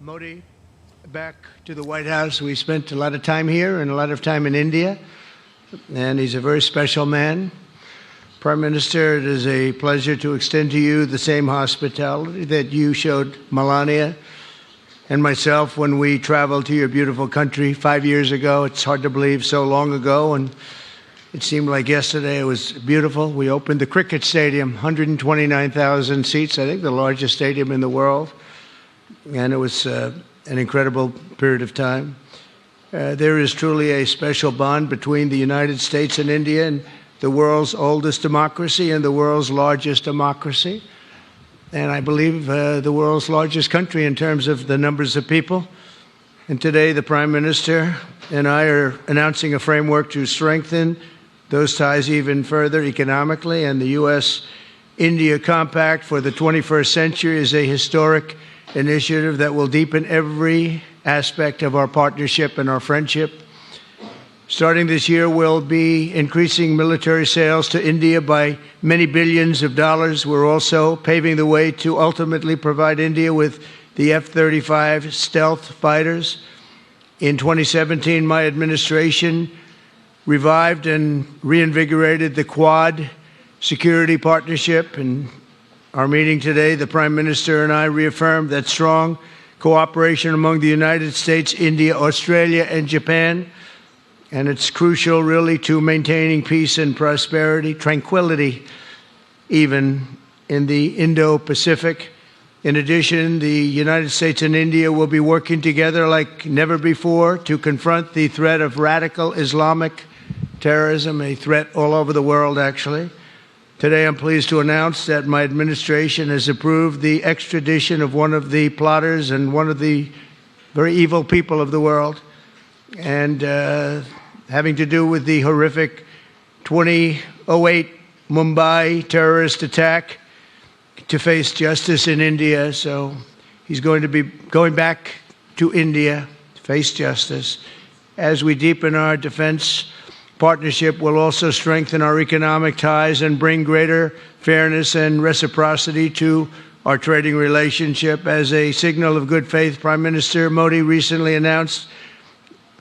Modi back to the White House. We spent a lot of time here and a lot of time in India, and he's a very special man. Prime Minister, it is a pleasure to extend to you the same hospitality that you showed Melania and myself when we traveled to your beautiful country 5 years ago. It's hard to believe, so long ago, and it seemed like yesterday. It was beautiful. We opened the cricket stadium, 129,000 seats, I think the largest stadium in the world, and it was an incredible period of time. There is truly a special bond between the United States and India, and the world's oldest democracy and the world's largest democracy, and I believe the world's largest country in terms of the numbers of people. And today the Prime Minister and I are announcing a framework to strengthen those ties even further economically, and the U.S.-India Compact for the 21st century is a historic initiative that will deepen every aspect of our partnership and our friendship. Starting this year, we'll be increasing military sales to India by many billions of dollars. We're also paving the way to ultimately provide India with the F-35 stealth fighters. In 2017, my administration revived and reinvigorated the Quad security partnership. In our meeting today, the Prime Minister and I reaffirmed that strong cooperation among the United States, India, Australia, and Japan. And it's crucial, really, to maintaining peace and prosperity, tranquility, even in the Indo-Pacific. In addition, the United States and India will be working together like never before to confront the threat of radical Islamic terrorism, a threat all over the world, actually. Today, I'm pleased to announce that my administration has approved the extradition of one of the plotters and one of the very evil people of the world, and having to do with the horrific 2008 Mumbai terrorist attack, to face justice in India. So he's going to be going back to India to face justice. As we deepen our defense partnership, we'll also strengthen our economic ties and bring greater fairness and reciprocity to our trading relationship. As a signal of good faith, Prime Minister Modi recently announced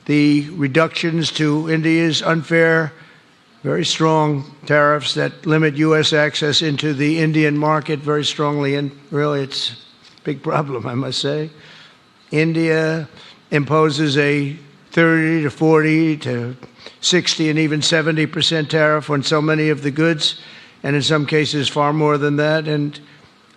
the reductions to India's unfair, very strong tariffs that limit U.S. access into the Indian market very strongly, and really it's a big problem, I must say. India imposes a 30 to 40 to 60 and even 70% tariff on so many of the goods, and in some cases far more than that. And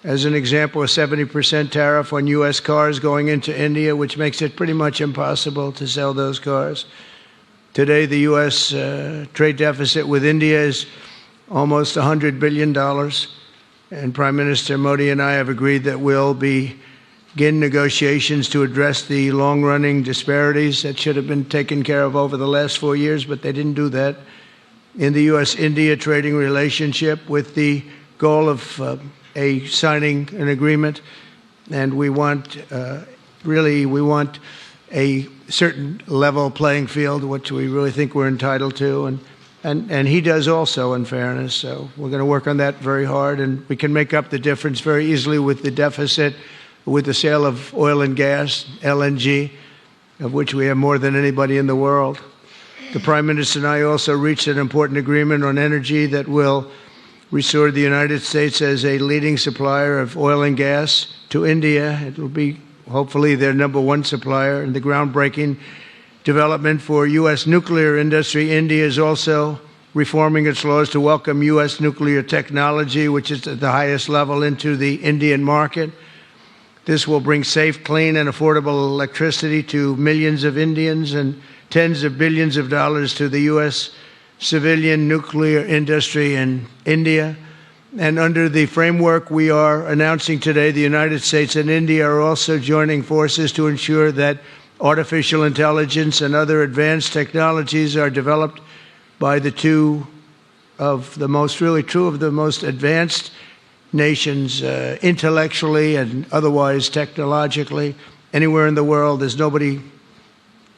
as an example, a 70% tariff on U.S. cars going into India, which makes it pretty much impossible to sell those cars. Today, the U.S. trade deficit with India is almost $100 billion, and Prime Minister Modi and I have agreed that we'll begin negotiations to address the long-running disparities that should have been taken care of over the last 4 years, but they didn't do that, in the U.S.-India trading relationship, with the goal of signing an agreement. And we want, we want a certain level playing field, which we really think we're entitled to, and he does also, in fairness. So we're going to work on that very hard, and we can make up the difference very easily with the deficit, with the sale of oil and gas, LNG, of which we have more than anybody in the world. The Prime Minister and I also reached an important agreement on energy that will restore the United States as a leading supplier of oil and gas to India. It will be hopefully their #1 supplier. And the groundbreaking development for U.S. nuclear industry. India is also reforming its laws to welcome U.S. nuclear technology, which is at the highest level, into the Indian market. This will bring safe, clean, and affordable electricity to millions of Indians and tens of billions of dollars to the U.S. civilian nuclear industry in India. And under the framework we are announcing today, the United States and India are also joining forces to ensure that artificial intelligence and other advanced technologies are developed by two of the most advanced nations, intellectually and otherwise technologically. Anywhere in the world, there's nobody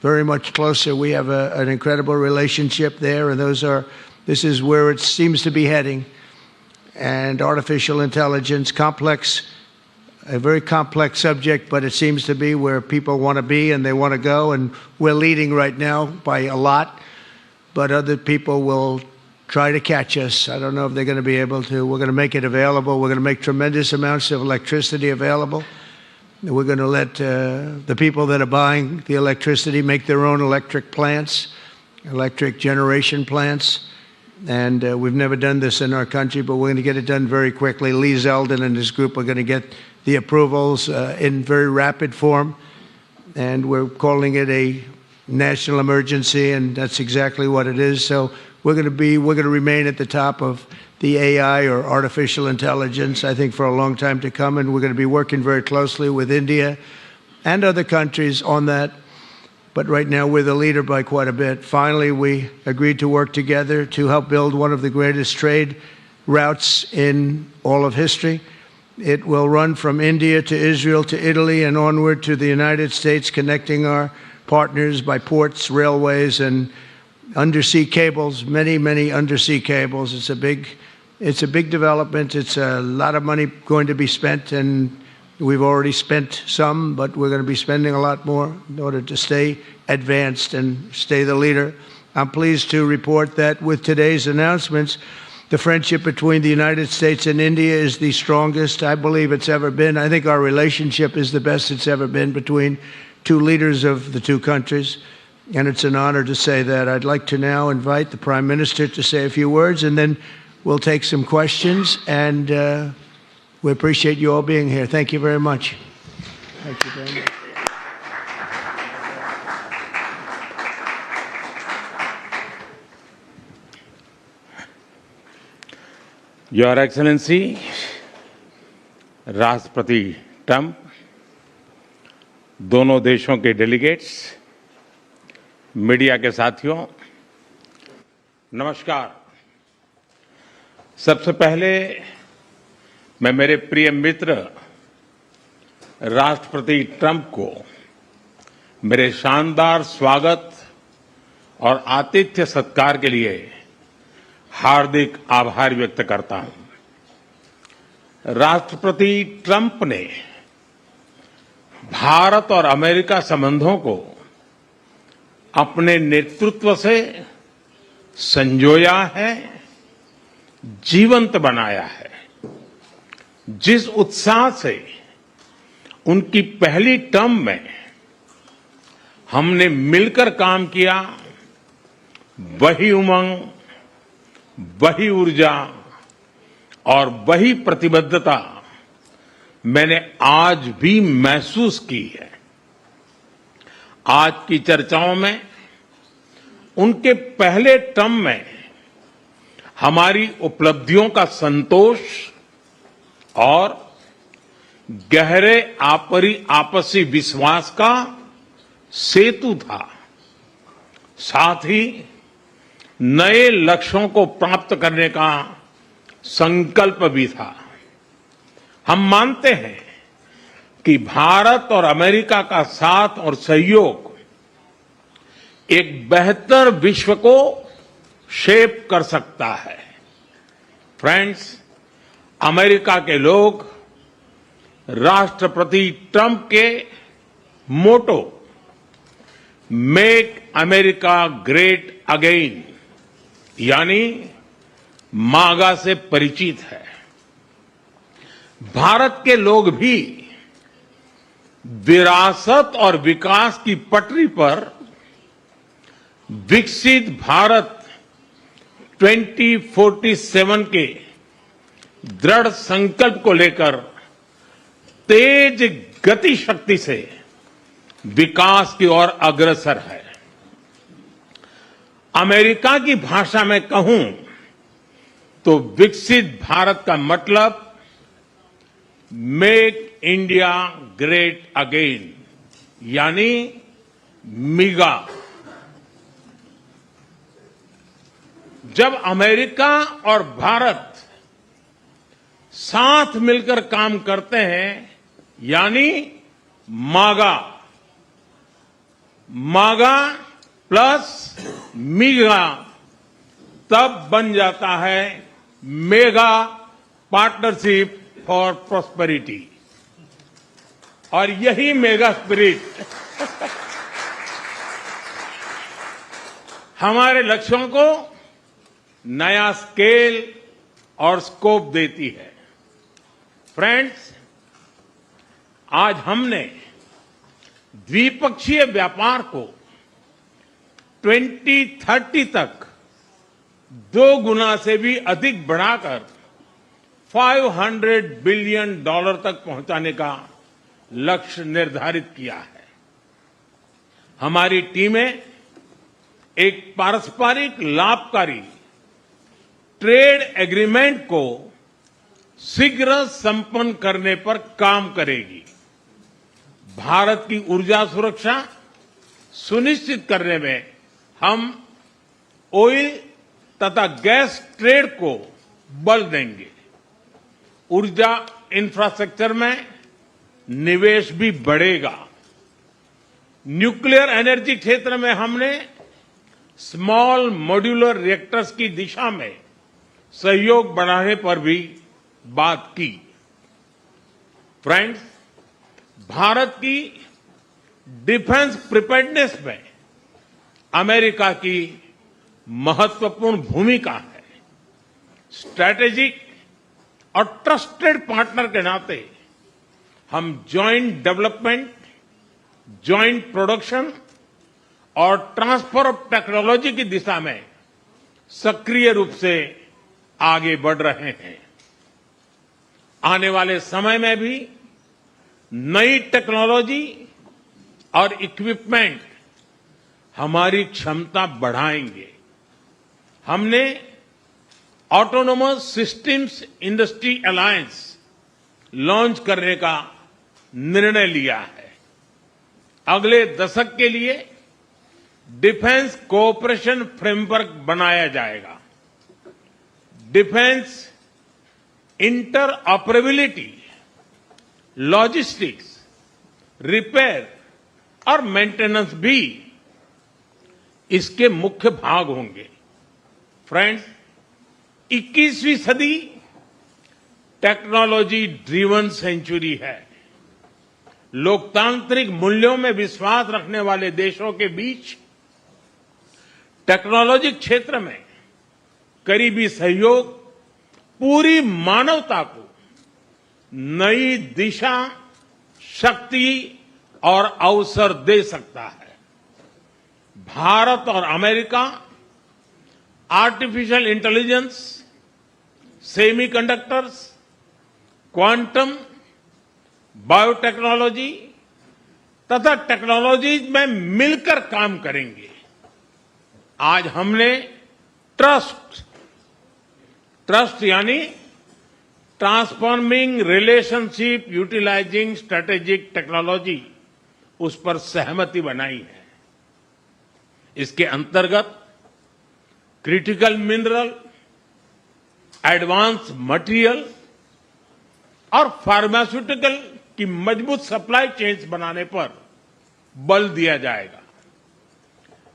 very much closer. We have an incredible relationship there, and this is where it seems to be heading. And artificial intelligence, complex a very complex subject, but it seems to be where people want to be and they want to go, and we're leading right now by a lot, but other people will try to catch us. I don't know if they're going to be able to. We're going to make it available. We're going to make tremendous amounts of electricity available. We're going to let the people that are buying the electricity make their own electric plants, electric generation plants. And we've never done this in our country, but we're going to get it done very quickly. Lee Zeldin and his group are going to get the approvals in very rapid form. And we're calling it a national emergency, and that's exactly what it is. So we're going to remain at the top of the AI, or artificial intelligence, I think, for a long time to come. And we're going to be working very closely with India and other countries on that. But right now, we're the leader by quite a bit. Finally, we agreed to work together to help build one of the greatest trade routes in all of history. It will run from India to Israel to Italy and onward to the United States, connecting our partners by ports, railways, and undersea cables, many, many undersea cables. It's a big development. It's a lot of money going to be spent, and we've already spent some, but we're going to be spending a lot more in order to stay advanced and stay the leader. I'm pleased to report that with today's announcements, the friendship between the United States and India is the strongest I believe it's ever been. I think our relationship is the best it's ever been between two leaders of the two countries, and it's an honor to say that. I'd like to now invite the Prime Minister to say a few words, and then we'll take some questions, and we appreciate you all being here. Thank you very much. Thank you very much. Your Excellency, राष्ट्रपति Trump, दोनों देशों के delegates, media के साथियों, नमस्कार। सबसे पहले मैं मेरे प्रिय मित्र राष्ट्रपति ट्रंप को मेरे शानदार स्वागत और आतिथ्य सत्कार के लिए हार्दिक आभार व्यक्त करता हूं। राष्ट्रपति ट्रंप ने भारत और अमेरिका संबंधों को अपने नेतृत्व से संजोया है, जीवंत बनाया है। जिस उत्साह से उनकी पहली टर्म में हमने मिलकर काम किया, वही उमंग, वही ऊर्जा और वही प्रतिबद्धता मैंने आज भी महसूस की है। आज की चर्चाओं में उनके पहले टर्म में हमारी उपलब्धियों का संतोष और गहरे आपसी विश्वास का सेतु था। साथ ही नए लक्ष्यों को प्राप्त करने का संकल्प भी था। हम मानते हैं कि भारत और अमेरिका का साथ और सहयोग एक बेहतर विश्व को शेप कर सकता है। फ्रेंड्स, अमेरिका के लोग राष्ट्रपति ट्रंप के मोटो मेक अमेरिका ग्रेट अगेन यानी मागा से परिचित है। भारत के लोग भी विरासत और विकास की पटरी पर विकसित भारत 2047 के दृढ़ संकल्प को लेकर तेज गति शक्ति से विकास की ओर अग्रसर है। अमेरिका की भाषा में कहूं तो विकसित भारत का मतलब मेक इंडिया ग्रेट अगेन यानी मिगा। जब अमेरिका और भारत साथ मिलकर काम करते हैं यानी मागा, मागा प्लस मिगा, तब बन जाता है मेगा पार्टनरशिप फॉर प्रॉस्पेरिटी। और यही मेगा स्पिरिट हमारे लक्ष्यों को नया स्केल और स्कोप देती है। फ्रेंड्स, आज हमने द्विपक्षीय व्यापार को 2030 तक 2 गुना से भी अधिक बढ़ाकर $500 बिलियन तक पहुंचाने का लक्ष्य निर्धारित किया है। हमारी टीमें एक पारस्परिक लाभकारी ट्रेड एग्रीमेंट को शीघ्र संपन्न करने पर काम करेगी। भारत की ऊर्जा सुरक्षा सुनिश्चित करने में हम ऑयल तथा गैस ट्रेड को बल देंगे। ऊर्जा इंफ्रास्ट्रक्चर में निवेश भी बढ़ेगा। न्यूक्लियर एनर्जी क्षेत्र में हमने स्मॉल मॉड्यूलर रिएक्टर्स की दिशा में सहयोग बढ़ाने पर भी बात की। फ्रेंड्स, भारत की डिफेंस प्रिपेयर्डनेस में अमेरिका की महत्वपूर्ण भूमिका है। स्ट्रैटेजिक और ट्रस्टेड पार्टनर के नाते हम जॉइंट डेवलपमेंट, जॉइंट प्रोडक्शन और ट्रांसफर ऑफ टेक्नोलॉजी की दिशा में सक्रिय रूप से आगे बढ़ रहे हैं। आने वाले समय में भी नई टेक्नोलॉजी और इक्विपमेंट हमारी क्षमता बढ़ाएंगे। हमने autonomous systems industry alliance launch करने का निर्णय लिया है। अगले दशक के लिए डिफेंस कोऑपरेशन फ्रेमवर्क बनाया जाएगा। डिफेंस इंटरऑपरेबिलिटी, लॉजिस्टिक्स, रिपेयर और मेंटेनेंस भी इसके मुख्य भाग होंगे। फ्रेंड्स, 21वीं सदी टेक्नोलॉजी ड्रिवन सेंचुरी है। लोकतांत्रिक मूल्यों में विश्वास रखने वाले देशों के बीच टेक्नोलॉजी क्षेत्र में करीबी सहयोग पूरी मानवता को नई दिशा, शक्ति और अवसर दे सकता है। भारत और America artificial intelligence, semiconductors, quantum, biotechnology तथा टेक्नोलॉजीज में मिलकर काम करेंगे। आज हमने ट्रस्ट यानी transforming relationship utilizing strategic technology, उस पर सहमति बनाई है। इसके अंतर्गत क्रिटिकल मिनरल, एडवांस मटेरियल और फार्मास्यूटिकल की मजबूत सप्लाई चेन्स बनाने पर बल दिया जाएगा।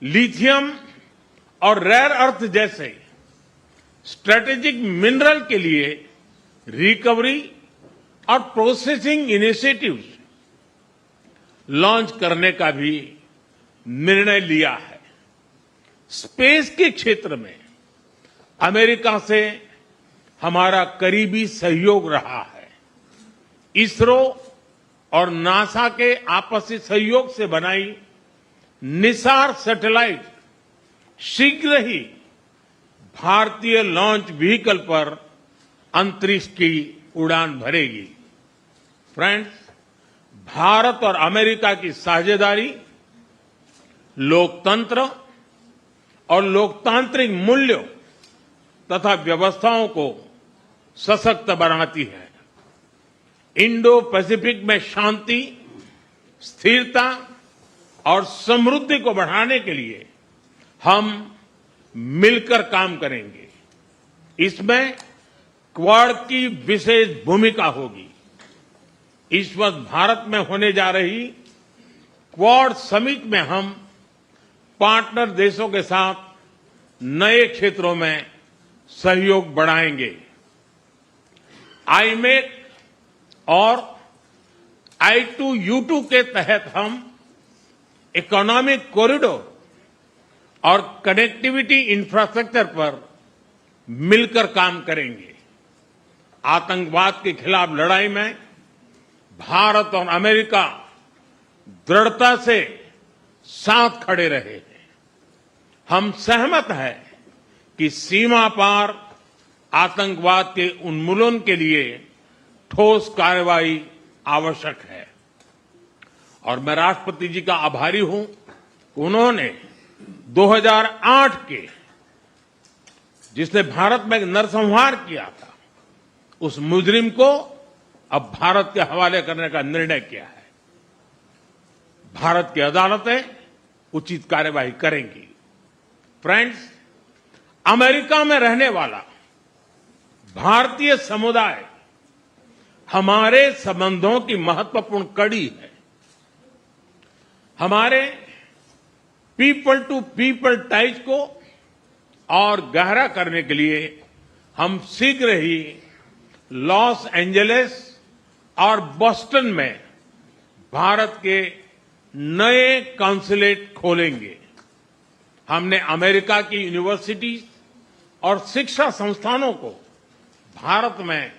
लिथियम और रेयर अर्थ जैसे स्ट्रेटेजिक मिनरल के लिए रिकवरी और प्रोसेसिंग इनिशिएटिव्स लॉन्च करने का भी निर्णय लिया है। स्पेस के क्षेत्र में अमेरिका से हमारा करीबी सहयोग रहा है। इसरो और नासा के आपसी सहयोग से बनाई निसार सैटेलाइट शीघ्र ही भारतीय लॉन्च व्हीकल पर अंतरिक्ष की उड़ान भरेगी। फ्रेंड्स, भारत और अमेरिका की साझेदारी लोकतंत्र और लोकतांत्रिक मूल्यों तथा व्यवस्थाओं को सशक्त बनाती है। इंडो पैसिफिक में शांति, स्थिरता और समृद्धि को बढ़ाने के लिए हम मिलकर काम करेंगे। इसमें क्वाड की विशेष भूमिका होगी। इस वर्ष भारत में होने जा रही क्वाड समिट में हम पार्टनर देशों के साथ नए क्षेत्रों में सहयोग बढ़ाएंगे। आईमेक और I2U2 के तहत हम इकोनॉमिक कॉरिडोर और कनेक्टिविटी इंफ्रास्ट्रक्चर पर मिलकर काम करेंगे। आतंकवाद के खिलाफ लड़ाई में भारत और अमेरिका दृढ़ता से साथ खड़े रहे हैं। हम सहमत हैं कि सीमा पार आतंकवाद के उन्मूलन के लिए ठोस कार्रवाई आवश्यक है और मैं राष्ट्रपति जी का आभारी हूं कि उन्होंने 2008 के जिसने भारत में नरसंहार किया था उस मुजरिम को अब भारत के हवाले करने का निर्णय किया है। भारत की अदालतें उचित कार्यवाही करेंगी। फ्रेंड्स, अमेरिका में रहने वाला भारतीय समुदाय हमारे संबंधों की महत्वपूर्ण कड़ी है। हमारे पीपल टू पीपल टाइज को और गहरा करने के लिए हम शीघ्र ही लॉस एंजलिस और बोस्टन में भारत के नए कॉन्सुलेट खोलेंगे। हमने अमेरिका की यूनिवर्सिटीज और शिक्षा संस्थानों को भारत में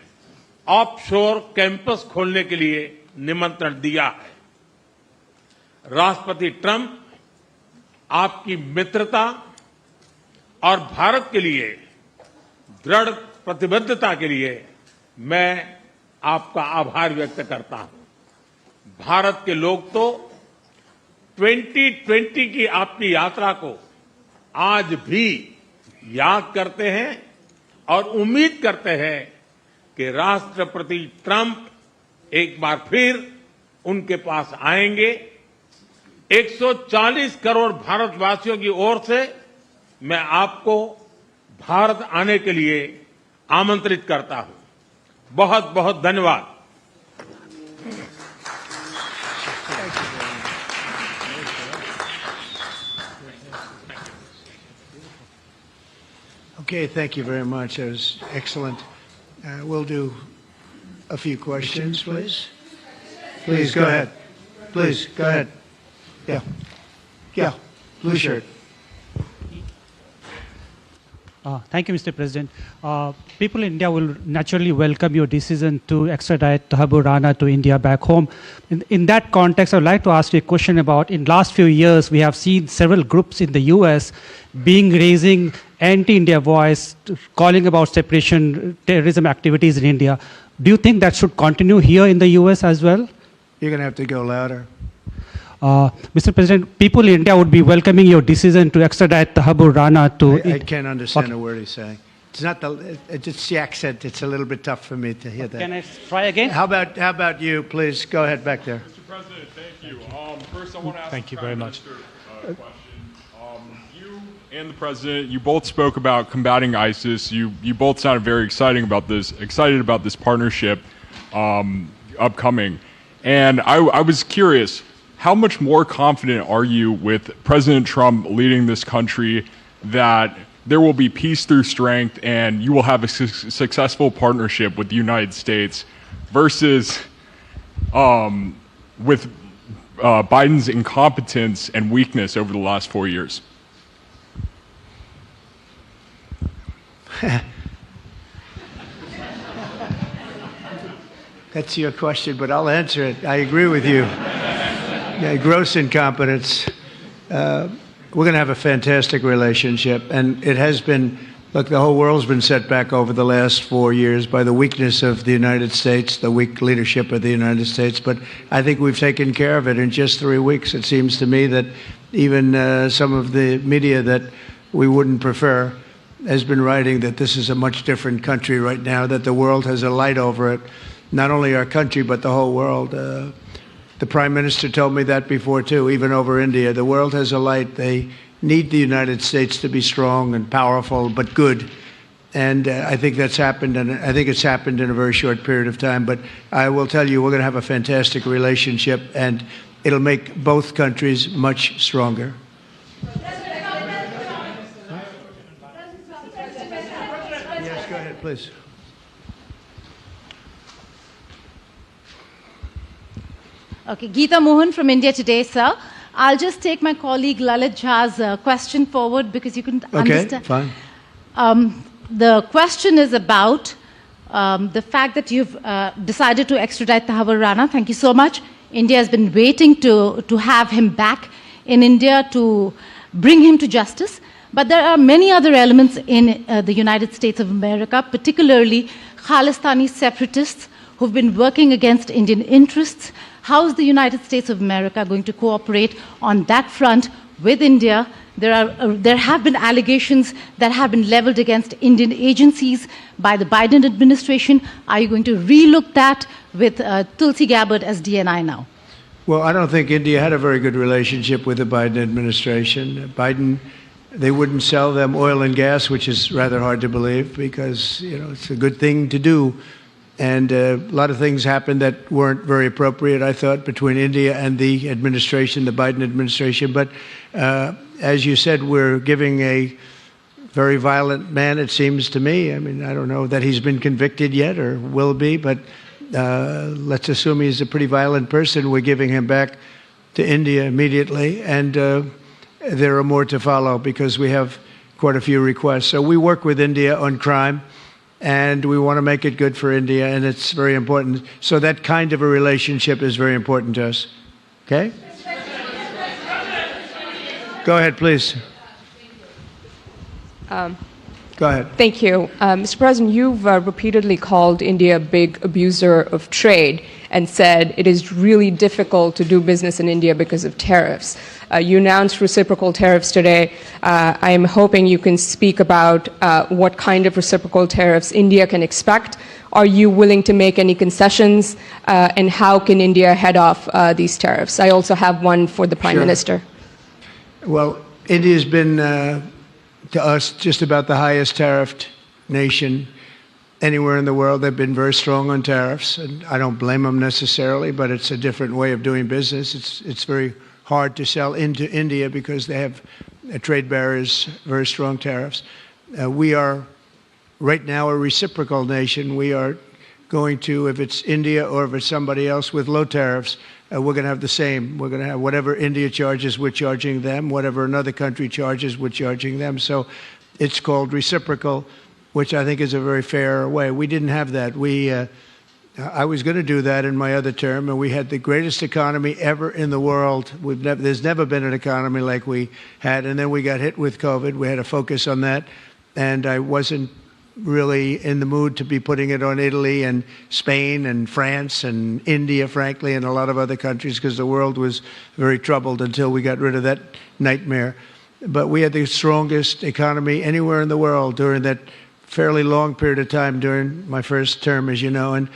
ऑफशोर कैंपस खोलने के लिए निमंत्रण दिया है। राष्ट्रपति ट्रंप आपकी मित्रता और भारत के लिए दृढ़ प्रतिबद्धता के लिए मैं आपका आभार व्यक्त करता हूं। भारत के लोग तो 2020 की आपकी यात्रा को आज भी याद करते हैं और उम्मीद करते हैं कि राष्ट्रपति ट्रंप एक बार फिर उनके पास आएंगे। 140 करोड़ भारतवासियों की ओर से मैं आपको भारत आने के लिए आमंत्रित करता हूं। बहुत बहुत धन्यवाद। Okay, thank you very much. That was excellent. We'll do a few questions, please. Please, go ahead. Please, go ahead. Yeah. Yeah. Blue shirt. Thank you, Mr. President. People in India will naturally welcome your decision to extradite Thakur Rana to India back home. In that context, I would like to ask you a question about, in last few years, we have seen several groups in the U.S. raising anti-India voice, calling about separation, terrorism activities in India. Do you think that should continue here in the U.S. as well? You're going to have to go louder. Mr. President, people in India would be welcoming your decision to extradite Thakur Rana to... I can't understand a word he's saying. It's not it's the accent. It's a little bit tough for me to hear that. Can I try again? How about you, please? Go ahead back there. Mr. President, thank you. First, I want to ask Thank the you very Prime much. Minister a question. You and the President, you both spoke about combating ISIS. You both sounded very excited about this partnership upcoming. And I was curious, how much more confident are you with President Trump leading this country that there will be peace through strength and you will have a successful partnership with the United States versus with Biden's incompetence and weakness over the last 4 years? That's your question, but I'll answer it. I agree with you. Yeah, gross incompetence. We're going to have a fantastic relationship, and it has been. Look, the whole world's been set back over the last 4 years by the weakness of the United States, the weak leadership of the United States. But I think we've taken care of it in just 3 weeks. It seems to me that even some of the media that we wouldn't prefer has been writing that this is a much different country right now, that the world has a light over it, not only our country, but the whole world. The Prime Minister told me that before, too, even over India. The world has a light. They need the United States to be strong and powerful, but good. And I think that's happened, and I think it's happened in a very short period of time. But I will tell you, we're going to have a fantastic relationship, and it'll make both countries much stronger. Yes, go ahead, please. Okay, Geeta Mohan from India Today, sir. I'll just take my colleague Lalit Jha's question forward because you couldn't understand. Okay, fine. The question is about the fact that you've decided to extradite Thakur Rana. Thank you so much. India has been waiting to have him back in India to bring him to justice. But there are many other elements in the United States of America, particularly Khalistani separatists who've been working against Indian interests. How is the United States of America going to cooperate on that front with India? There have been allegations that have been leveled against Indian agencies by the Biden administration. Are you going to relook that with Tulsi Gabbard as DNI now? Well, I don't think India had a very good relationship with the Biden administration. They wouldn't sell them oil and gas, which is rather hard to believe because, it's a good thing to do. And a lot of things happened that weren't very appropriate, I thought, between India and the administration, the Biden administration. But as you said, we're giving a very violent man, it seems to me. I mean, I don't know that he's been convicted yet or will be, but let's assume he's a pretty violent person. We're giving him back to India immediately. And there are more to follow because we have quite a few requests. So we work with India on crime. And we want to make it good for India, and it's very important. So that kind of a relationship is very important to us. Okay? Go ahead, please. Go ahead. Thank you. Mr. President, you've repeatedly called India a big abuser of trade and said it is really difficult to do business in India because of tariffs. You announced reciprocal tariffs today. I am hoping you can speak about what kind of reciprocal tariffs India can expect. Are you willing to make any concessions? And how can India head off these tariffs? I also have one for the Prime Minister. Well, India's been, to us, just about the highest tariffed nation anywhere in the world. They've been very strong on tariffs, and I don't blame them necessarily, but it's a different way of doing business. It's very hard to sell into India because they have trade barriers, very strong tariffs. We are right now a reciprocal nation. We are going to, if it's India or if it's somebody else with low tariffs, we're going to have the same. We're going to have whatever India charges, we're charging them. Whatever another country charges, we're charging them. So it's called reciprocal, which I think is a very fair way. We didn't have that. I was going to do that in my other term, and we had the greatest economy ever in the world. There's never been an economy like we had, and then we got hit with COVID. We had to focus on that, and I wasn't really in the mood to be putting it on Italy and Spain and France and India, frankly, and a lot of other countries because the world was very troubled until we got rid of that nightmare. But we had the strongest economy anywhere in the world during that fairly long period of time during my first term, as you know, and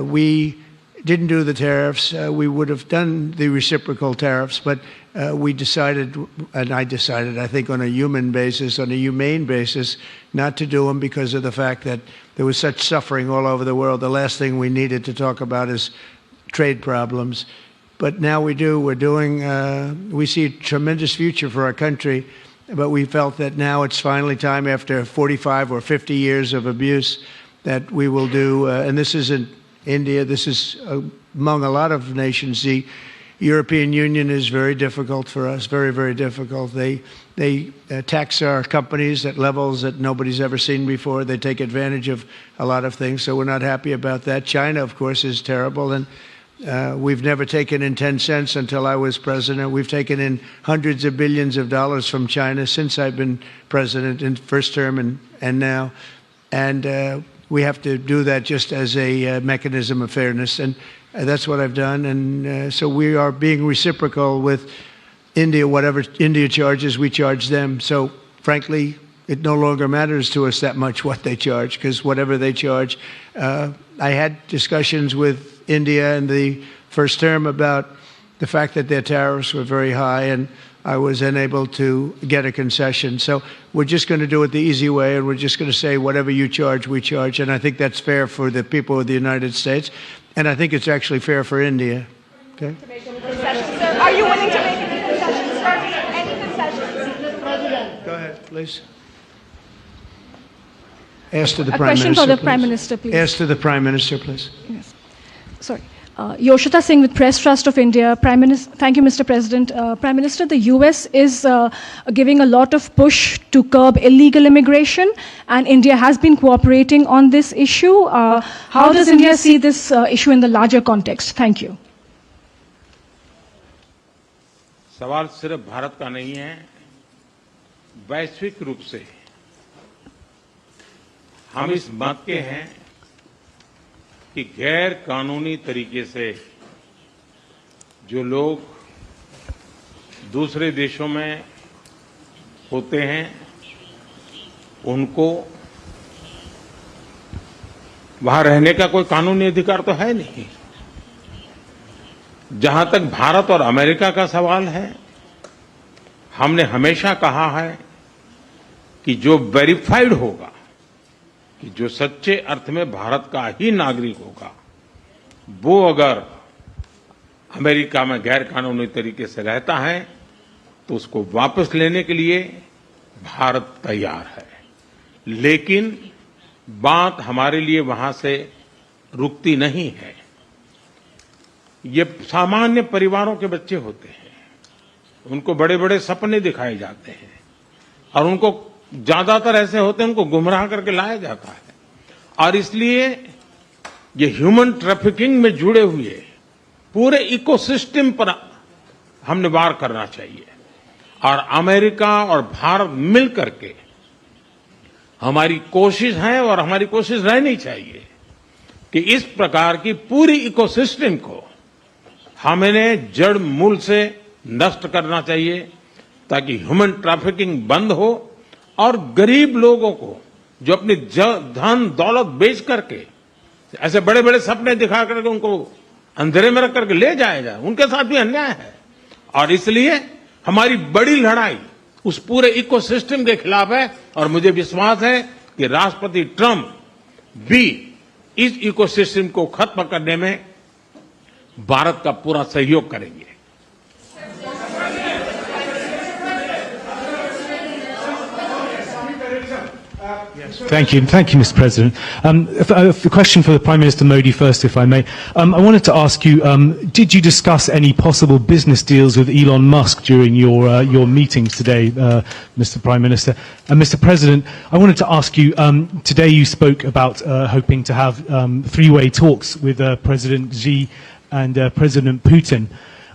we didn't do the tariffs. We would have done the reciprocal tariffs, but we decided, and I decided, I think on a human basis, on a humane basis, not to do them because of the fact that there was such suffering all over the world. The last thing we needed to talk about is trade problems. But now we do. We're doing, we see a tremendous future for our country, but we felt that now it's finally time, after 45 or 50 years of abuse, that we will do, and this isn't India, this is among a lot of nations. The European Union is very difficult for us, very, very difficult. They tax our companies at levels that nobody's ever seen before. They take advantage of a lot of things, so we're not happy about that. China, of course, is terrible, and we've never taken in 10 cents until I was president. We've taken in hundreds of billions of dollars from China since I've been president in first term and now. And we have to do that just as a mechanism of fairness. And that's what I've done. And so we are being reciprocal with India. Whatever India charges, we charge them. So frankly, it no longer matters to us that much what they charge, because whatever they charge, I had discussions with India in the first term about the fact that their tariffs were very high, and I was unable to get a concession. So we're just going to do it the easy way, and we're just going to say whatever you charge, we charge. And I think that's fair for the people of the United States, and I think it's actually fair for India. Okay? To make any concessions, sir? Are you willing to make any concessions, sir? Any concessions? Go ahead, please. Ask to the A Prime question Minister, for the please. Prime Minister, please. Ask to the Prime Minister, please. Yes. Sorry. Yoshita Singh with Press Trust of India. Prime Minister, thank you, Mr. President. Prime Minister, the US is giving a lot of push to curb illegal immigration, and India has been cooperating on this issue. How does India see this issue in the larger context? Thank you. सवाल सिर्फ भारत का नहीं है, वैश्विक रूप से हम इस मत के हैं कि गैर कानूनी तरीके से जो लोग दूसरे देशों में होते हैं उनको वहां रहने का कोई कानूनी अधिकार तो है नहीं। जहां तक भारत और अमेरिका का सवाल है, हमने हमेशा कहा है कि जो वेरीफाइड होगा, कि जो सच्चे अर्थ में भारत का ही नागरिक होगा, वो अगर अमेरिका में गैर कानूनी तरीके से रहता है तो उसको वापस लेने के लिए भारत तैयार है। लेकिन बात हमारे लिए वहां से रुकती नहीं है। ये सामान्य परिवारों के बच्चे होते हैं, उनको बड़े बड़े सपने दिखाए जाते हैं और उनको ज्यादातर ऐसे होते हैं उनको गुमराह करके लाया जाता है, और इसलिए ये ह्यूमन ट्रैफिकिंग में जुड़े हुए पूरे इकोसिस्टम पर हमने वार करना चाहिए। और अमेरिका और भारत मिल करके हमारी कोशिश है और हमारी कोशिश रहनी चाहिए कि इस प्रकार की पूरी इकोसिस्टम को हमें जड़ मूल से नष्ट करना चाहिए, ताकि ह्यूमन ट्रैफिकिंग बंद हो और गरीब लोगों को जो अपनी धन दौलत बेच करके ऐसे बड़े बड़े सपने दिखा करके उनको अंधेरे में रख करके ले जाया जाए, उनके साथ भी अन्याय है। और इसलिए हमारी बड़ी लड़ाई उस पूरे इकोसिस्टम के खिलाफ है, और मुझे विश्वास है कि राष्ट्रपति ट्रंप भी इस इकोसिस्टम को खत्म करने में भारत का पूरा सहयोग करेंगे। Thank you, Mr. President. A question for the Prime Minister Modi first, if I may. I wanted to ask you, did you discuss any possible business deals with Elon Musk during your meetings today, Mr. Prime Minister? And Mr. President, I wanted to ask you, today you spoke about hoping to have three-way talks with President Xi and President Putin.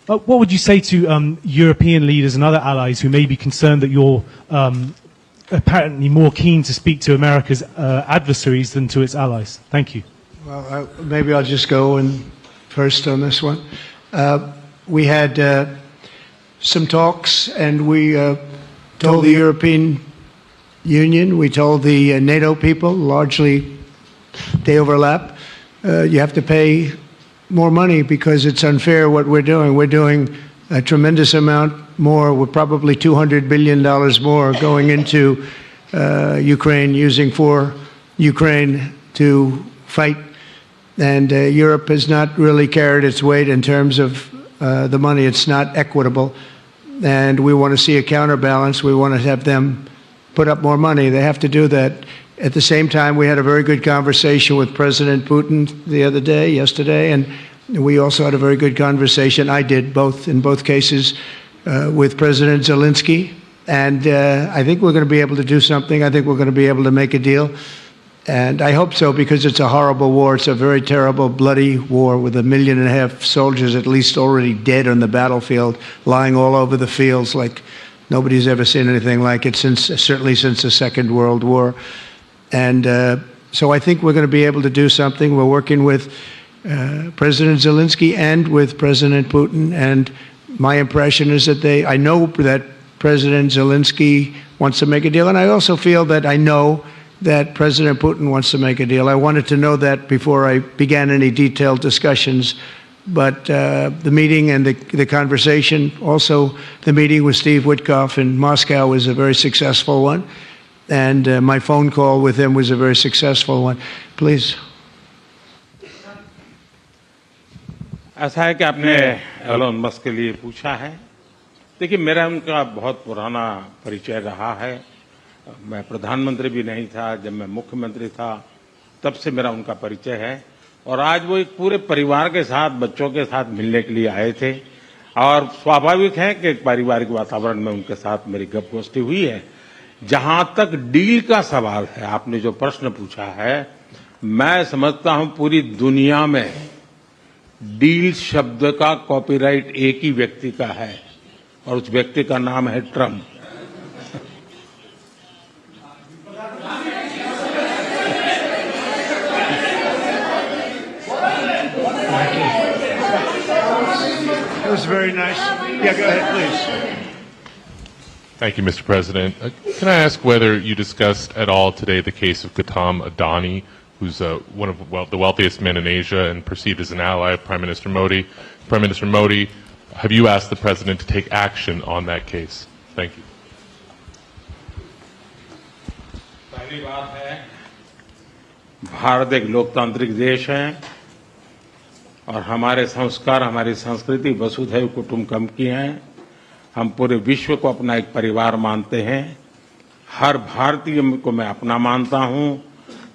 What would you say to European leaders and other allies who may be concerned that you're apparently more keen to speak to America's adversaries than to its allies? Thank you. Well, maybe I'll just go first on this one. We had some talks, and we told the European Union, we told the NATO people, largely they overlap, you have to pay more money because it's unfair what we're doing. We're doing a tremendous amount more. We're probably $200 billion more going into Ukraine, using for Ukraine to fight. And Europe has not really carried its weight in terms of the money. It's not equitable. And we want to see a counterbalance. We want to have them put up more money. They have to do that. At the same time, we had a very good conversation with President Putin yesterday, and we also had a very good conversation. I did in both cases with President Zelensky, and I think we're going to be able to do something. I think we're going to be able to make a deal, and I hope so, because it's a horrible war. It's a very terrible, bloody war with 1.5 million soldiers at least already dead on the battlefield, lying all over the fields like nobody's ever seen anything like it, certainly since the Second World War. And so I think we're going to be able to do something. We're working with President Zelensky and with President Putin, and my impression is that I know that President Zelensky wants to make a deal, and I also feel that I know that President Putin wants to make a deal. I wanted to know that before I began any detailed discussions, but the meeting and the conversation, also the meeting with Steve Witkoff in Moscow, was a very successful one, and my phone call with him was a very successful one. Please. ऐसा है कि आपने Elon Musk के लिए पूछा है। देखिए, मेरा उनका बहुत पुराना परिचय रहा है। मैं प्रधानमंत्री भी नहीं था, जब मैं मुख्यमंत्री था तब से मेरा उनका परिचय है, और आज वो एक पूरे परिवार के साथ, बच्चों के साथ मिलने के लिए आए थे और स्वाभाविक है कि एक पारिवारिक वातावरण में उनके साथ मेरी गपगोष्ठी हुई है। जहां तक डील का सवाल है, आपने जो प्रश्न पूछा है, मैं समझता हूं पूरी दुनिया में डील शब्द का कॉपीराइट एक ही व्यक्ति का है और उस व्यक्ति का नाम है Trump. That was very nice. Yeah, go ahead, please. Thank you, Mr. President. Can I ask whether you discussed at all today the case of Gautam Adani, who's one of the wealthiest men in Asia and perceived as an ally of Prime Minister Modi? Prime Minister Modi, have you asked the President to take action on that case? Thank you. पहली बात है, भारत एक लोकतांत्रिक देश है और हमारे संस्कार, हमारी संस्कृति वसुधैव कुटुंबकम की हैं। हम पूरे विश्व को अपना एक परिवार मानते हैं। हर भारतीय को मैं अपना मानता हूं।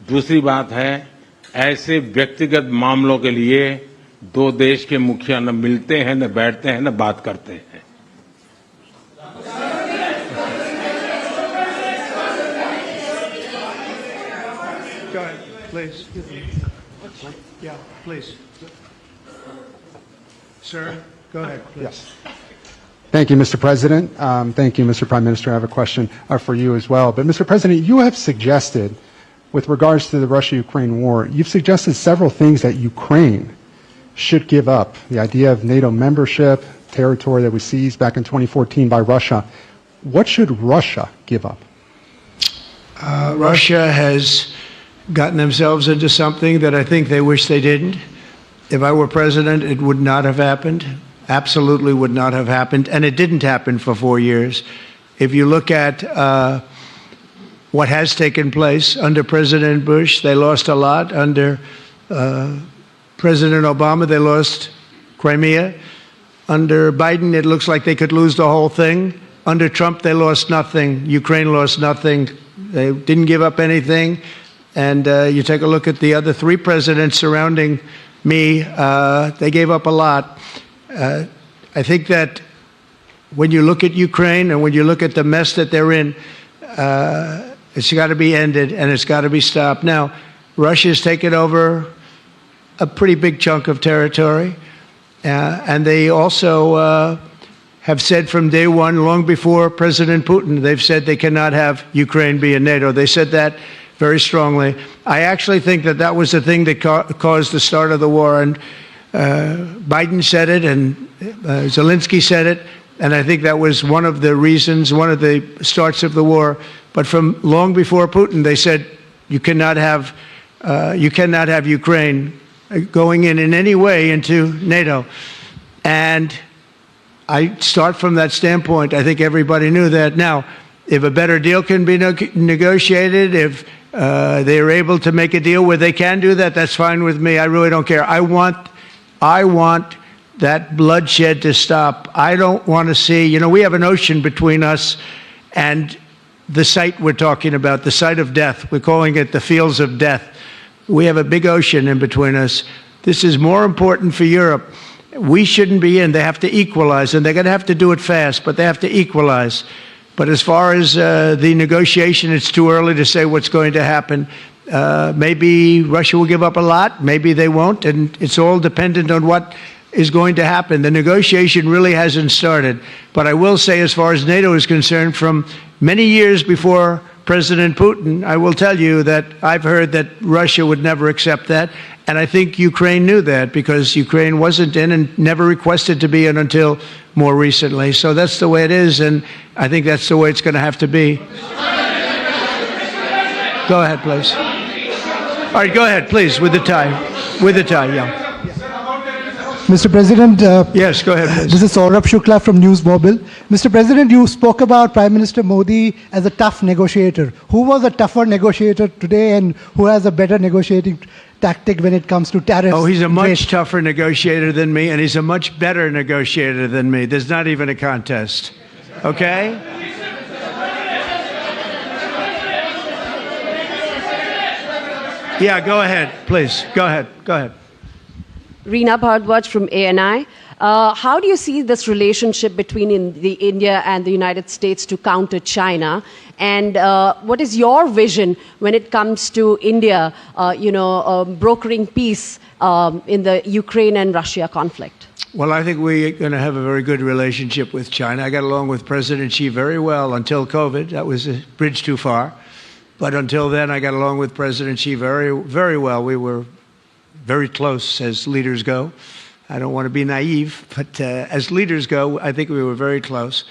दूसरी बात है, ऐसे व्यक्तिगत मामलों के लिए दो देश के मुखिया न मिलते हैं, न बैठते हैं, न बात करते हैं। Go ahead, please. Yeah, please. Sir, go ahead, please. Yes. Thank you, Mr. President. Thank you, Mr. Prime Minister. I have a question for you as well. But, Mr. President, you have suggested, with regards to the Russia-Ukraine war, you've suggested several things that Ukraine should give up. The idea of NATO membership, territory that was seized back in 2014 by Russia. What should Russia give up? Russia has gotten themselves into something that I think they wish they didn't. If I were president, it would not have happened. Absolutely would not have happened. And it didn't happen for 4 years. If you look at what has taken place under President Bush, they lost a lot. Under President Obama, they lost Crimea. Under Biden, it looks like they could lose the whole thing. Under Trump, they lost nothing. Ukraine lost nothing. They didn't give up anything. And you take a look at the other three presidents surrounding me, they gave up a lot. I think that when you look at Ukraine and when you look at the mess that they're in, it's got to be ended and it's got to be stopped. Now, Russia's taken over a pretty big chunk of territory, and they also have said from day one, long before President Putin, they've said they cannot have Ukraine be in NATO. They said that very strongly. I actually think that that was the thing that caused the start of the war, and Biden said it, and Zelensky said it, and I think that was one of the reasons, one of the starts of the war. But from long before Putin, they said you cannot have Ukraine going in any way into NATO. And I start from that standpoint. I think everybody knew that. Now, if a better deal can be negotiated, if they are able to make a deal where they can do that, that's fine with me. I really don't care. I want that bloodshed to stop. I don't want to see, we have an ocean between us and the site we're talking about, the site of death. We're calling it the fields of death. We have a big ocean in between us. This is more important for Europe. We shouldn't be in. They have to equalize, and they're going to have to do it fast, but they have to equalize. But as far as the negotiation, it's too early to say what's going to happen. Maybe Russia will give up a lot. Maybe they won't. And it's all dependent on what is going to happen. The negotiation really hasn't started. But I will say, as far as NATO is concerned, from many years before President Putin, I will tell you that I've heard that Russia would never accept that. And I think Ukraine knew that, because Ukraine wasn't in and never requested to be in until more recently. So that's the way it is, and I think that's the way it's going to have to be. Go ahead, please. All right, go ahead, please, with the tie. With the tie, yeah. Mr. President, yes, go ahead, please. This is Saurabh Shukla from News Mobile. Mr. President, you spoke about Prime Minister Modi as a tough negotiator. Who was a tougher negotiator today, and who has a better negotiating tactic when it comes to tariffs? Oh, he's a much tougher negotiator than me, and he's a much better negotiator than me. There's not even a contest. Okay? Yeah, go ahead, please. Go ahead. Go ahead. Reena Bhardwaj from ANI. How do you see this relationship between India and the United States to counter China? And what is your vision when it comes to India, brokering peace in the Ukraine and Russia conflict? Well, I think we're going to have a very good relationship with China. I got along with President Xi very well until COVID. That was a bridge too far. But until then, I got along with President Xi very, very well. We were very close as leaders go. I don't want to be naive, but as leaders go, I think we were very close.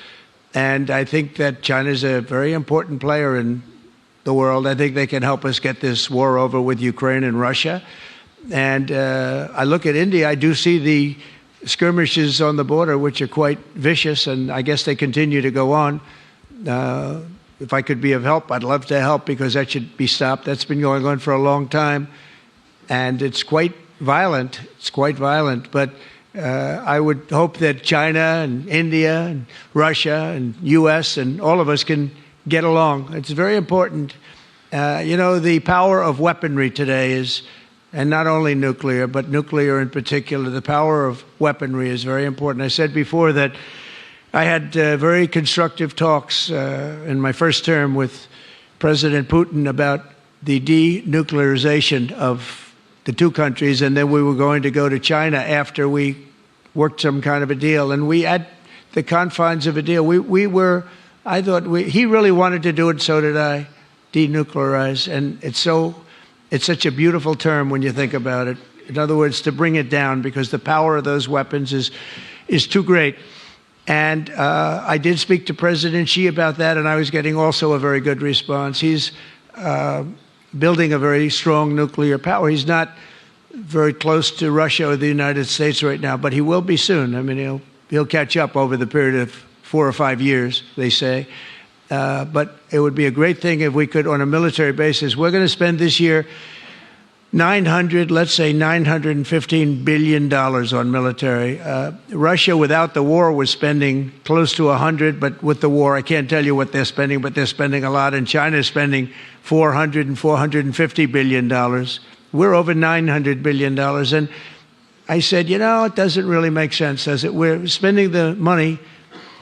And I think that China is a very important player in the world. I think they can help us get this war over with Ukraine and Russia. And I look at India, I do see the skirmishes on the border, which are quite vicious, and I guess they continue to go on. If I could be of help, I'd love to help, because that should be stopped. That's been going on for a long time, and it's quite violent. It's quite violent, but I would hope that China and India and Russia and U.S. and all of us can get along. It's very important. The power of weaponry today is, and not only nuclear, but nuclear in particular, the power of weaponry is very important. I said before that I had very constructive talks in my first term with President Putin about the denuclearization of the two countries, and then we were going to go to China after we worked some kind of a deal. And we, at the confines of a deal, I thought he really wanted to do it, so did I, denuclearize. And it's such a beautiful term when you think about it. In other words, to bring it down, because the power of those weapons is too great. And I did speak to President Xi about that, and I was getting also a very good response. He's building a very strong nuclear power. He's not very close to Russia or the United States right now, but he will be soon. I mean, he'll catch up over the period of 4 or 5 years, they say. But it would be a great thing if we could, on a military basis. We're going to spend this year $915 billion on military. Russia, without the war, was spending close to 100, but with the war, I can't tell you what they're spending, but they're spending a lot. And China is spending $400 and $450 billion. We're over $900 billion. And I said, it doesn't really make sense, does it? We're spending the money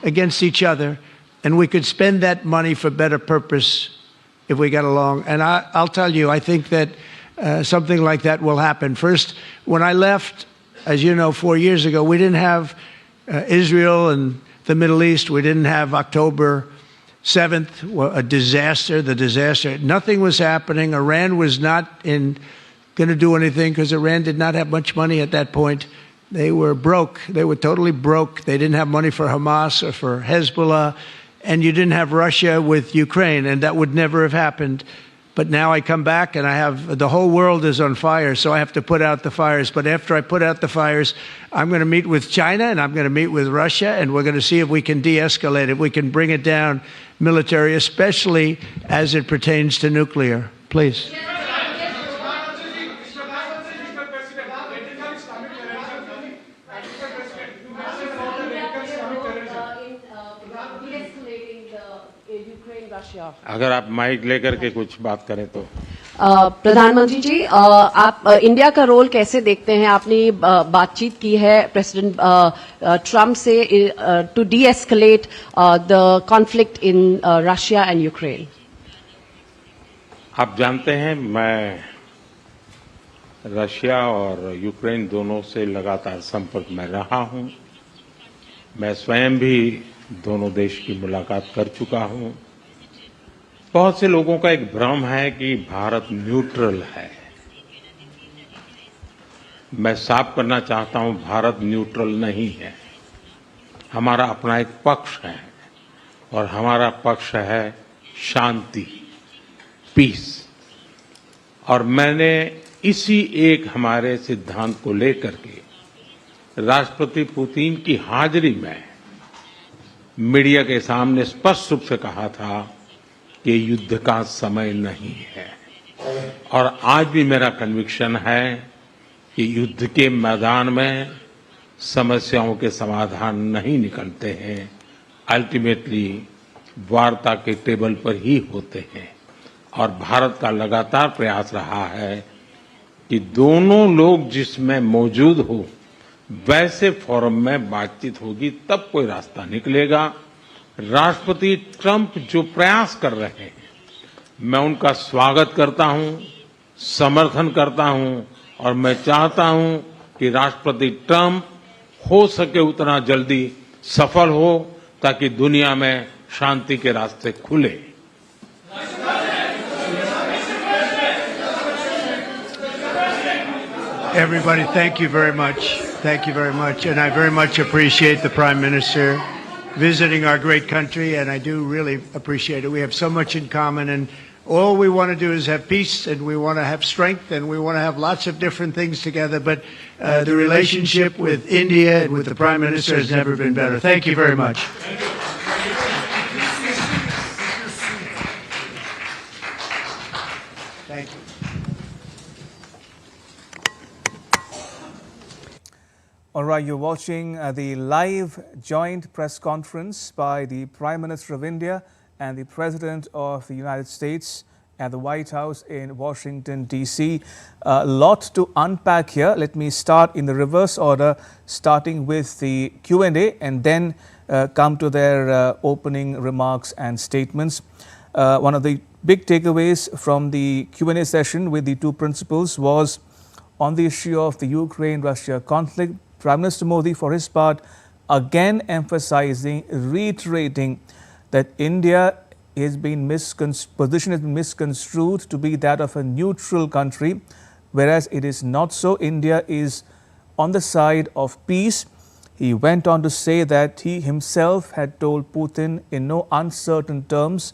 against each other, and we could spend that money for better purpose if we got along. And I'll tell you, I think that something like that will happen. First, when I left, as you know, 4 years ago, we didn't have Israel and the Middle East. We didn't have October 7th, a disaster, the disaster. Nothing was happening. Iran was not going to do anything, because Iran did not have much money at that point. They were broke. They were totally broke. They didn't have money for Hamas or for Hezbollah. And you didn't have Russia with Ukraine, and that would never have happened. But now I come back and the whole world is on fire, so I have to put out the fires. But after I put out the fires, I'm going to meet with China and I'm going to meet with Russia, and we're going to see if we can de-escalate, if we can bring it down military, especially as it pertains to nuclear. Please. अगर आप mic लेकर के कुछ बात करें तो प्रधानमंत्री जी, आप इंडिया का रोल कैसे देखते हैं? आपने बातचीत की है प्रेसिडेंट ट्रम्प से to deescalate the conflict in Russia and Ukraine. आप जानते हैं, मैं रशिया और यूक्रेन दोनों से लगातार संपर्क में रहा हूं. मैं स्वयं भी दोनों देश की मुलाकात कर चुका हूं. बहुत से लोगों का एक भ्रम है कि भारत न्यूट्रल है. मैं साफ करना चाहता हूं, भारत न्यूट्रल नहीं है. हमारा अपना एक पक्ष है, और हमारा पक्ष है शांति, पीस. और मैंने इसी एक हमारे सिद्धांत को लेकर के राष्ट्रपति पुतिन की हाजिरी में मीडिया के सामने स्पष्ट रूप से कहा था कि युद्ध का समय नहीं है. और आज भी मेरा कन्विक्शन है कि युद्ध के मैदान में समस्याओं के समाधान नहीं निकलते हैं, अल्टीमेटली वार्ता के टेबल पर ही होते हैं. और भारत का लगातार प्रयास रहा है कि दोनों लोग जिसमें मौजूद हो वैसे फोरम में बातचीत होगी, तब कोई रास्ता निकलेगा। राष्ट्रपति ट्रंप जो प्रयास कर रहे हैं, मैं उनका स्वागत करता हूं, समर्थन करता हूं और मैं चाहता हूं कि राष्ट्रपति ट्रंप हो सके उतना जल्दी सफल हो ताकि दुनिया में शांति के रास्ते खुले। Everybody, thank you very much. Thank you very much. And I very much appreciate the Prime Minister visiting our great country, and I do really appreciate it. We have so much in common, and all we want to do is have peace, and we want to have strength, and we want to have lots of different things together. But the relationship with India and with the Prime Minister has never been better. Thank you very much. Thank you. All right, you're watching the live joint press conference by the Prime Minister of India and the President of the United States at the White House in Washington, D.C. A lot to unpack here. Let me start in the reverse order, starting with the Q&A and then come to their opening remarks and statements. One of the big takeaways from the Q&A session with the two principals was on the issue of the Ukraine-Russia conflict. Prime Minister Modi, for his part, again emphasizing, reiterating that India position has been misconstrued to be that of a neutral country, whereas it is not so. India is on the side of peace. He went on to say that he himself had told Putin in no uncertain terms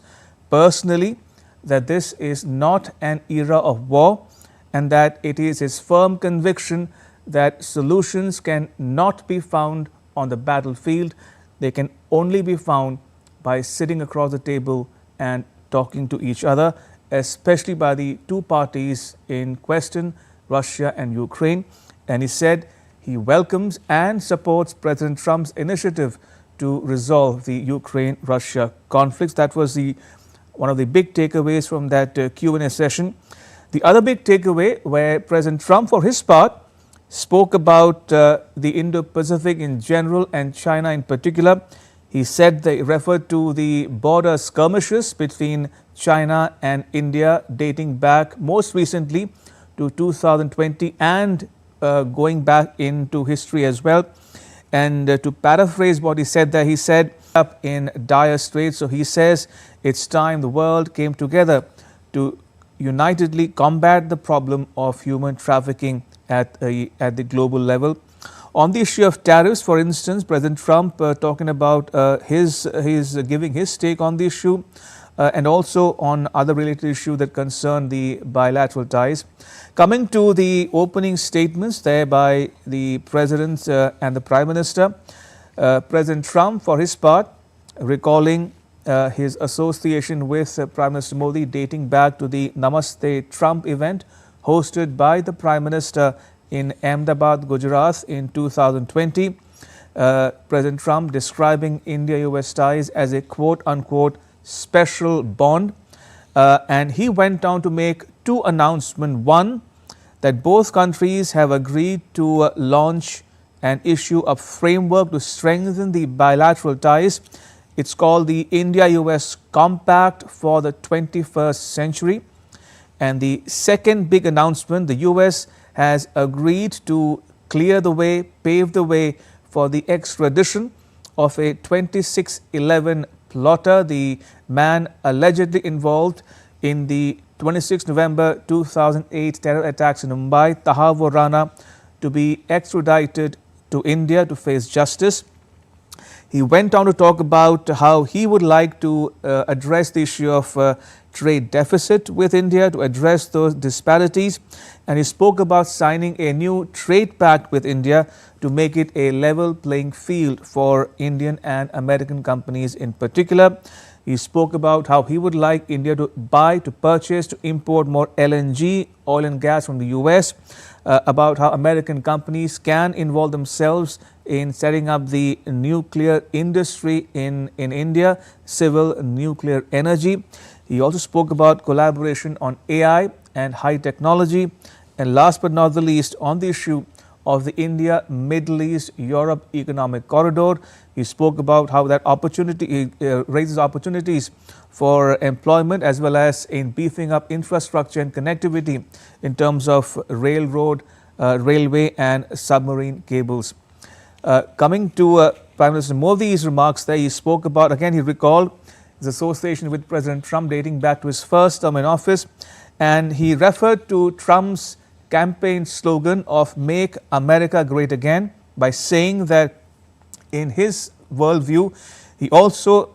personally that this is not an era of war and that it is his firm conviction that solutions can not be found on the battlefield. They can only be found by sitting across the table and talking to each other, especially by the two parties in question, Russia and Ukraine. And he said he welcomes and supports President Trump's initiative to resolve the Ukraine-Russia conflicts. That was one of the big takeaways from that Q&A session. The other big takeaway, where President Trump, for his part, spoke about the Indo-Pacific in general and China in particular. He said they referred to the border skirmishes between China and India dating back most recently to 2020 and going back into history as well. And to paraphrase what he said there, he said, up in dire straits. So he says it's time the world came together to unitedly combat the problem of human trafficking at the global level. On the issue of tariffs, for instance, President Trump talking about his giving his take on the issue and also on other related issues that concern the bilateral ties. Coming to the opening statements there by the President and the Prime Minister, President Trump, for his part, recalling his association with Prime Minister Modi dating back to the Namaste Trump event hosted by the Prime Minister in Ahmedabad, Gujarat in 2020. President Trump describing India-US ties as a quote-unquote special bond. And he went on to make two announcements. One, that both countries have agreed to launch and issue a framework to strengthen the bilateral ties. It's called the India-US Compact for the 21st century. And the second big announcement, the US has agreed to clear the way, pave the way for the extradition of a 2611 plotter, the man allegedly involved in the 26 November 2008 terror attacks in Mumbai, Tahavur Rana, to be extradited to India to face justice. He went on to talk about how he would like to address the issue of trade deficit with India, to address those disparities. And he spoke about signing a new trade pact with India to make it a level playing field for Indian and American companies in particular. He spoke about how he would like India to buy, to purchase, to import more LNG, oil and gas from the US, about how American companies can involve themselves in setting up the nuclear industry in India, civil nuclear energy. He also spoke about collaboration on AI and high technology And last but not the least, on the issue of the India, Middle East, Europe economic corridor, he spoke about how that opportunity raises opportunities for employment as well as in beefing up infrastructure and connectivity in terms of railroad, railway and submarine cables. Coming to Prime Minister Modi's remarks there, he spoke about, again he recalled his association with President Trump dating back to his first term in office, and he referred to Trump's campaign slogan of Make America Great Again by saying that in his worldview, he also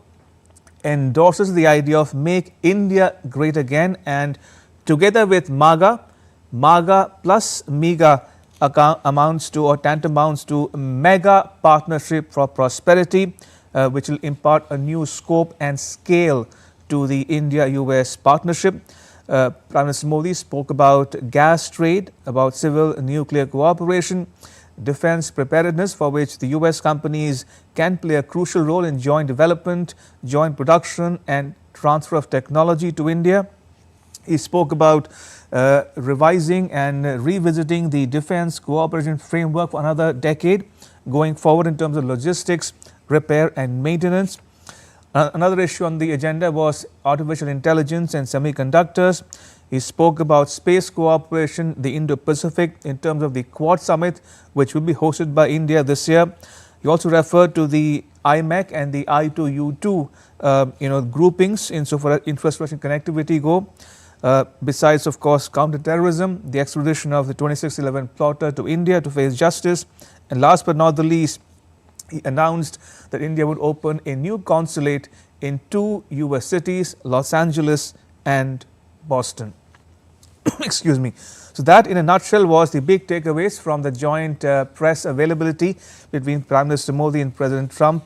endorses the idea of Make India Great Again, and together with MAGA, MAGA plus MEGA amounts to or tantamounts to Mega Partnership for Prosperity, which will impart a new scope and scale to the India-US partnership. Prime Minister Modi spoke about gas trade, about civil nuclear cooperation, defense preparedness, for which the US companies can play a crucial role in joint development, joint production and transfer of technology to India. He spoke about revising and revisiting the defense cooperation framework for another decade going forward in terms of logistics, repair and maintenance. Another issue on the agenda was artificial intelligence and semiconductors. He spoke about space cooperation, the Indo-Pacific, in terms of the Quad Summit, which will be hosted by India this year. He also referred to the IMEC and the I2U2 groupings insofar as infrastructure and connectivity go. Besides, of course, counterterrorism, the extradition of the 2611 plotter to India to face justice. And last but not the least, he announced that India would open a new consulate in 2 US cities, Los Angeles and Boston. Excuse me. So that in a nutshell was the big takeaways from the joint press availability between Prime Minister Modi and President Trump